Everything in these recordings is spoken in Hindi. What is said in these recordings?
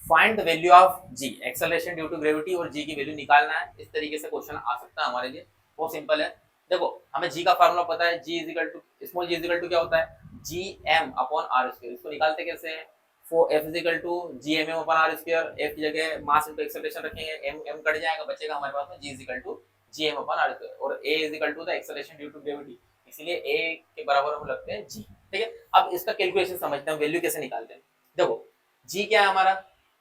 Find the value of G, acceleration due to gravity और जी की वैल्यू निकालना है। इस तरीके से क्वेश्चन आ सकता है हमारे लिए, बहुत सिंपल है। देखो हमें जी का फार्मूला पता है, G is equal to small g is equal to क्या होता है, G M upon R square. इसको निकालते कैसे हैं, for F is equal to G M M upon R square. F की जगह मास इंटू एक्सेलरेशन रखेंगे, एम एम कट जाएगा, बचेगा हमारे पास में g is equal to G M upon R square, और a is equal to the acceleration due to gravity, इसलिए ए के बराबर हम रखते हैं जी। ठीक है, अब इसका कैलकुलेशन समझते हैं, वैल्यू कैसे निकालते हैं। देखो जी क्या है हमारा,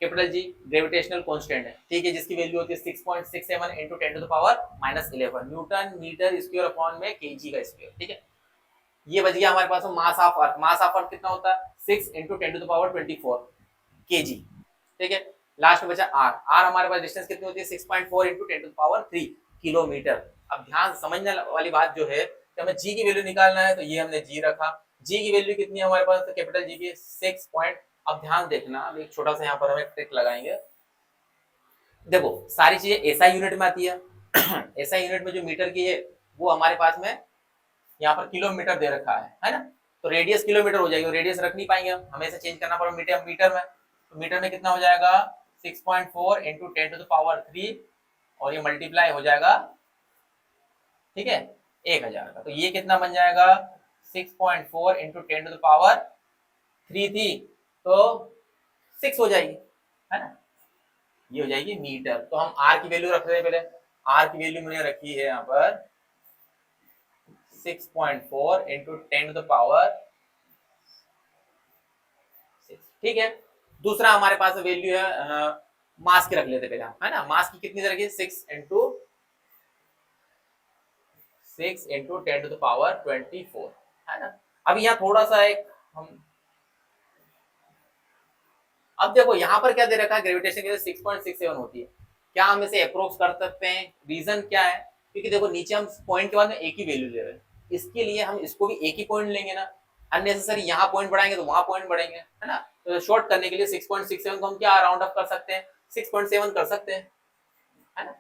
कैपिटल जी ग्रेविटेशनल कांस्टेंट है, ठीक है, जिसकी वैल्यू होती है 6.67 into 10 to the power -11 Newton metre square upon में केजी का स्क्वायर। ठीक है, ये बच गया हमारे पास mass of earth. Mass of earth कितना होता है, 6 into 10 to the power 24 KG. ठीक है, लास्ट में बचा आर। आर हमारे पास डिस्टेंस कितनी होती है, 6.4 into 10 to the power 3 kilometre. अब ध्यान समझने वाली बात जो है कि हमें जी की वैल्यू निकालना है, तो ये हमने जी रखा। जी की वैल्यू कितनी है हमारे पास, तो कैपिटल जी की 6 अब ध्यान देखना, अब एक छोटा सा यहाँ पर हम एक ट्रिक लगाएंगे। देखो सारी चीजें एसआई यूनिट में आती है एसआई यूनिट में जो मीटर की है वो हमारे पास में यहाँ पर किलोमीटर दे रखा है ना, तो रेडियस किलोमीटर हो जाएगी, रेडियस रख नहीं पाएंगे हम, हमें इसे चेंज करना पड़ेगा मीटर मीटर में। तो मीटर में कितना हो जाएगा, 6.4 into 10 to the power 3, और ये मल्टीप्लाई हो जाएगा, ठीक है, 1000 का। तो ये कितना बन जाएगा, 6.4 into 10 to the power 3 थी, तो 6 हो जाएगी, है ना, ये हो जाएगी मीटर। तो हम आर की वैल्यू रख रहे हैं, पहले आर की वैल्यू मैंने रखी है यहाँ पर 6.4 into 10 to the power 6। ठीक है, दूसरा हमारे पास वैल्यू है मास की रख लेते पहले हम, है ना। मास की कितनी रखी, 6 into 10 to the power 24, है ना। अब यहाँ थोड़ा सा एक हम, अब देखो यहाँ पर क्या दे रखा है, ग्रेविटेशन की 6.67 होती है। क्या हम इसे अप्रोक्स कर सकते हैं, रीजन क्या है, क्योंकि देखो नीचे हम पॉइंट के बाद में एक ही वैल्यू ले रहे हैं, इसके लिए हम इसको भी एक ही पॉइंट लेंगे ना, अननेसेसरी यहाँ पॉइंट बढ़ाएंगे तो वहां पॉइंट बढ़ेंगे, है ना। तो शॉर्ट करने के लिए 6.67 को हम क्या राउंड अप कर सकते हैं, 6.7 कर सकते हैं, है ना।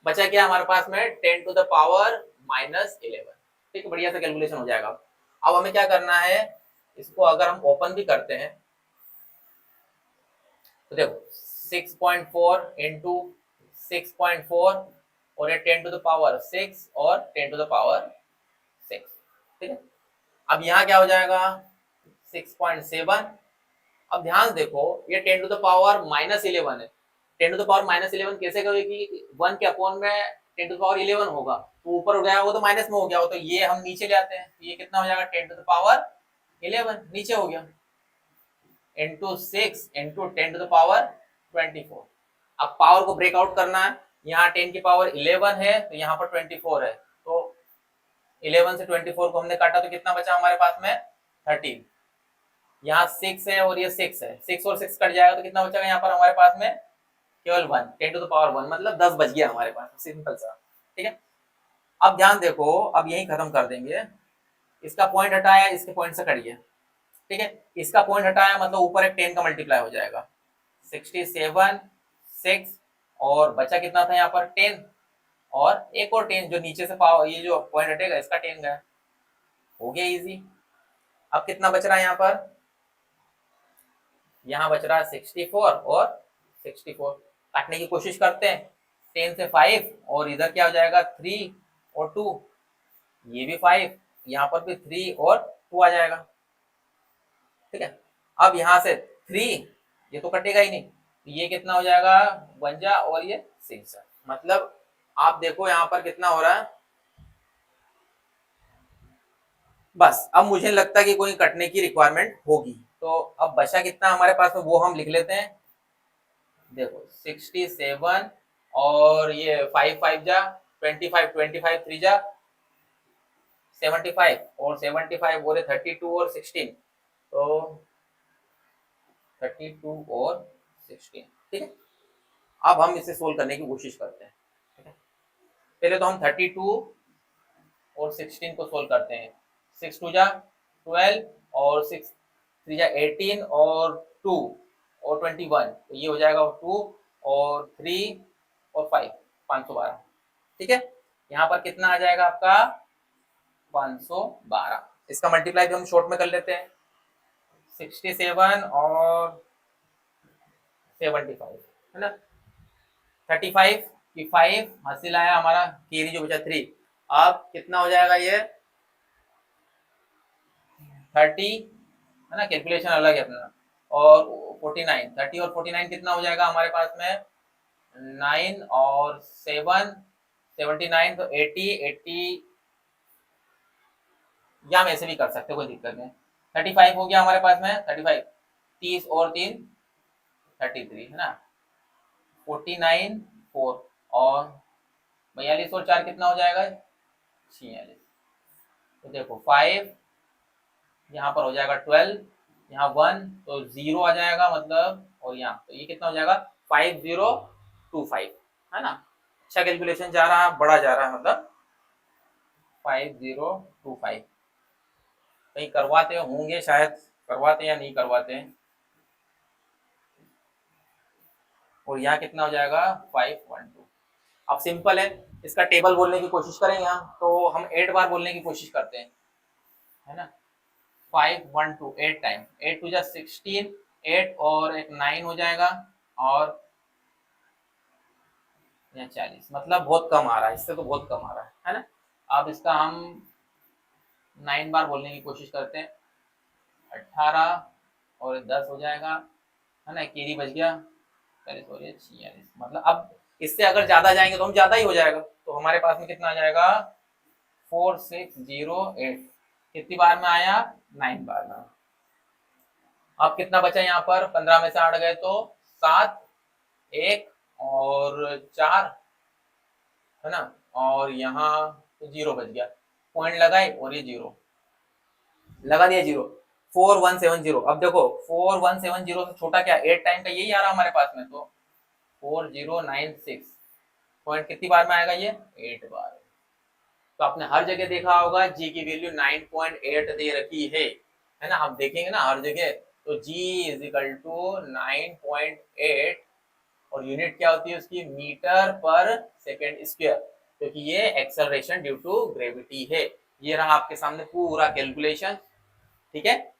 बचा क्या हमारे पास में 10 to the power -11। ठीक है, बढ़िया सा कैलकुलेशन हो जाएगा। अब हमें क्या करना है, इसको अगर हम ओपन भी करते हैं तो देखो 6.4 into 6.4 और ये 10 to the power 6 और 10 to the power 6। ठीक है, अब यहाँ क्या हो जाएगा 6.7। अब ध्यान देखो ये 10 to the power -11 है, 10 to the power -11 कैसे करेगी, 1 के अपॉन में 10 to the power 11 होगा, तो ऊपर उठ गया वो तो माइनस में हो गया, तो ये हम नीचे ले आते हैं, तो ये कितना हो जाएगा 10 to the power 11 नीचे हो गया, into 6 into 10 to the power 24। अब पावर को ब्रेकआउट करना है, यहाँ 10 की पावर 11 है तो यहाँ पर 24 है, तो 11 से 24 को हमने काटा तो कितना बचा हमारे पास में 13। यहाँ 6 है और ये 6 है, 6 और 6 कट जाएगा तो कितना बचेगा यहाँ पर हमारे पास में केवल 1, 10 टू द पावर 1, मतलब 10 बच गया हमारे पास, सिंपल सा। ठीक है, अब ध्यान देखो, अब यही खत्म कर देंगे, इसका पॉइंट हटाया, इसके पॉइंट से कट गया, ठीक है, इसका पॉइंट हटाया मतलब ऊपर एक 10 का मल्टीप्लाई हो जाएगा, 67 6 और बचा कितना था यहाँ पर 10, और एक और 10 जो नीचे से पावर, ये जो पॉइंट हटेगा इसका 10 गया, हो गया इजी। अब कितना बच रहा है यहाँ पर, यहाँ बच रहा है 64 और 64, काटने की कोशिश करते हैं, 10 से 5 और इधर क्या हो जाएगा 3 और 2, ये भी 5, यहाँ पर भी 3 और 2 आ जाएगा। ठीक है, अब यहाँ से 3 ये तो कटेगा ही नहीं, ये कितना हो जाएगा 1 और ये 6, मतलब आप देखो यहाँ पर कितना हो रहा है। बस अब मुझे लगता है कि कोई कटने की रिक्वायरमेंट होगी, तो अब बचा कितना हमारे पास में वो हम लिख लेते हैं। देखो 67 और ये 5 5 जा 25, 25 3 जा 75 और 75 और 32 और 16, तो 32 और 16। ठीक है, अब हम इसे सोल्व करने की कोशिश करते हैं। ठीक है, पहले तो हम 32 और 16 को सोल्व करते हैं, 6 2 जा 12 और 6 3 जा 18 और 2 और 21, तो ये हो जाएगा 2 और 3 और 5 512। ठीक है, यहाँ पर कितना आ जाएगा आपका 512, इसका मल्टीप्लाई भी हम शॉर्ट में कर लेते हैं, 67 और 75 है ना। 35 की 5 हासिल आया हमारा, कैरी जो बचा 3। अब कितना हो जाएगा ये 30 है ना, कैलकुलेशन अलग है अपना। और 49, 30 और 49 कितना हो जाएगा हमारे पास में 9 और 7 79, तो 80 80 या हम ऐसे भी कर सकते हो, कोई दिक्कत नहीं। 35 हो गया हमारे पास में, 35 30 और 3 33 है ना। 49 4 और 42 और 4 कितना हो जाएगा 46। तो देखो 5 यहाँ पर हो जाएगा 12, यहाँ 1 तो 0 आ जाएगा मतलब, और यहाँ तो ये कितना हो जाएगा 5025 है ना। अच्छा कैलकुलेशन जा रहा है, बड़ा जा रहा है मतलब 5025। कहीं करवाते होंगे शायद, करवाते या नहीं करवाते। और यहाँ कितना हो जाएगा 512। अब सिंपल है, इसका टेबल बोलने की कोशिश करेंगे हम, तो हम 8 बार बोलने की कोशिश करते हैं है ना। 512 8 टाइम, 8 टू जा 16, 8 और एक 9 हो जाएगा, और यहाँ 40, मतलब बहुत कम आ रहा है, इससे तो बहुत कम आ रहा है ना। अब इसका हम 9 बार बोलने की कोशिश करते हैं, 18 और 10 हो जाएगा है ना, केरी बच गया 40 और 46, मतलब अब इससे अगर ज्यादा जाएंगे तो हम ज्यादा ही हो जाएगा। तो हमारे पास में कितना आ जाएगा 4608, कितनी बार में आया 9 बार में। अब कितना बचा यहाँ पर, 15 में से 8 गए तो 7, 1 और 4 है ना, और यहाँ तो 0 बच गया, पॉइंट लगाए और ये 0 लगा दिया 0। 4170, अब देखो 4170 से छोटा क्या 8 टाइम का यही आ रहा हमारे पास में, तो 4096 पॉइंट कितनी बार में आएगा ये 8 बार। तो आपने हर जगह देखा होगा जी की वैल्यू 9.8 दे रखी है ना। आप देखेंगे ना हर जगह, तो g इज इक्वल टू 9.8, और यूनिट क्या होती है उसकी मीटर पर सेकेंड स्क्वायर, क्योंकि ये एक्सेलरेशन ड्यू टू ग्रेविटी है। ये रहा आपके सामने पूरा कैलकुलेशन, ठीक है।